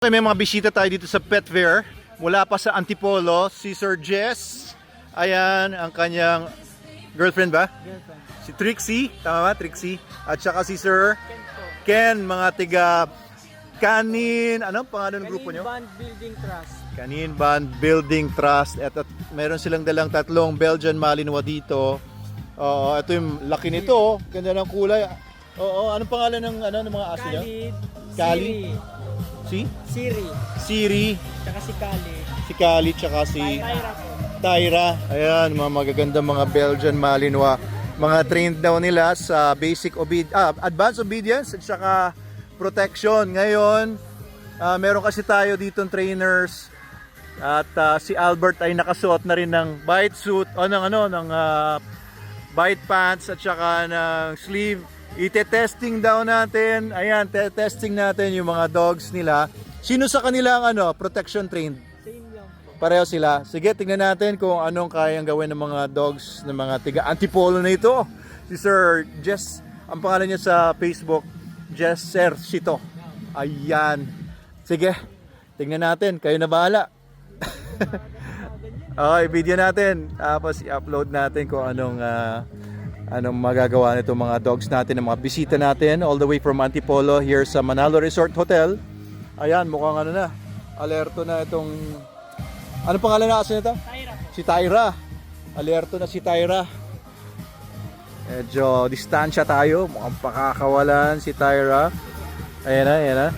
Okay, may mga bisita tayo dito sa Pet Fair. Mula pa sa Antipolo, si Sir Jess. Ayan, ang kanyang girlfriend ba? Girlfriend. Si Trixie, tama ba? Trixie. At saka si Sir Ken, mga tiga Kanin, anong pangalan ng grupo nyo? Band Building Trust. Kanin Band Building Trust. At meron silang dalang tatlong Belgian Malinois dito. Oo, ito yung laki nito. Ganda ng kulay. Oo, anong pangalan ng mga aso niya? Kali? Si? Siri. Tsaka si Kali. Si Kali, tsaka si Tyra po. Tyra. Ayan, mga magaganda mga Belgian Malinois. Mga trained daw nila sa basic advanced obedience at saka protection. Ngayon, meron kasi tayo ditong trainers at si Albert ay nakasuot na rin ng bite suit o ng bite pants at saka ng sleeve. Ite-testing daw natin. Ayan, testing natin yung mga dogs nila. Sino sa kanila ang protection trained? Same lang po. Pareho sila. Sige, tingnan natin kung anong kayang gawin ng mga dogs ng mga tiga Antipolo na ito. Si Sir Jess, ang pangalan niya sa Facebook, Jess Sercito. Ayan. Sige, tingnan natin. Kayo na bahala. Okay, video natin. Tapos i-upload natin kung anong magagawa nito mga dogs natin, ng mga bisita natin all the way from Antipolo here sa Manalo Resort Hotel. Ayan, mukhang alerto na itong pangalan na aso nito? Tyra po. Si Tyra. Alerto na si Tyra. Medyo distansya tayo, mukhang pakakawalan si Tyra. Ayan na.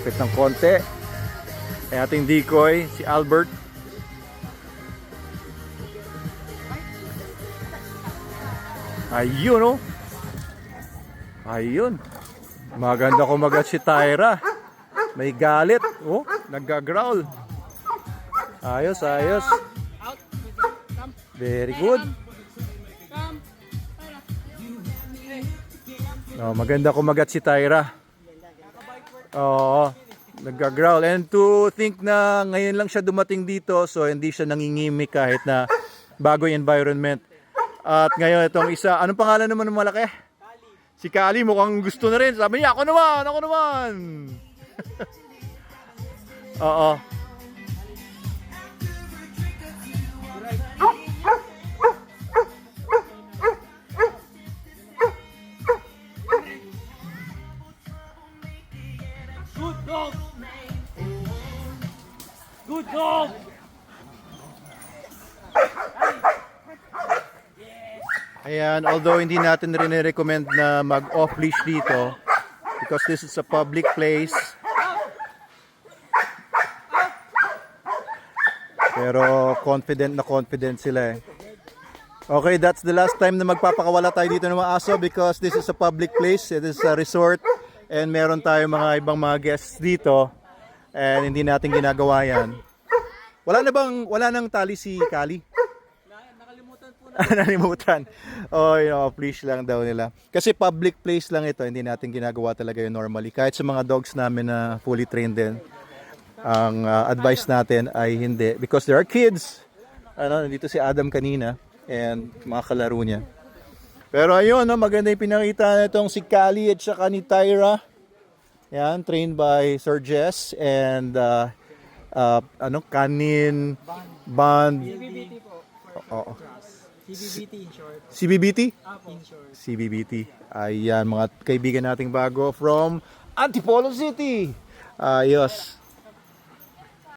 Kapit ng konti. Ay ating decoy, si Albert. Ayun Ayun. Maganda kumagat si Tyra. May galit. Oh, nagga-growl. Ayos. Out. Very good. Come. Oh, maganda kumagat si Tyra. Oo. Nagga-growl. And to think na ngayon lang siya dumating dito, so hindi siya nangingimik kahit na bago yung environment. At ngayon itong isa, anong pangalan naman ng malaki? Si Kali, mukhang gusto na rin. Sabi niya, ako naman. Oo. Good dog. Good dog. Ayan, although hindi natin rin recommend na mag-off leash dito because this is a public place. Pero confident sila eh. Okay, that's the last time na magpapakawala tayo dito ng mga aso because this is a public place. It is a resort and meron tayo mga ibang mga guests dito and hindi natin ginagawa yan. Wala nang tali si Kali? Nalimutan. Off leash lang daw nila. Kasi public place lang ito, hindi natin ginagawa talaga yun normally. Kahit sa mga dogs namin na fully trained din, ang advice natin ay hindi. Because there are kids. Nandito si Adam kanina and mga kalaro niya. Pero ayun, maganda yung pinakita nitong si Kali at saka ni Tyra. Yan, trained by Sir Jess and Kanin Band. CBBT po. Oo. CBBT in short. CBBT? In short. CBBT. Ayan, mga kaibigan nating bago from Antipolo City. Ayos.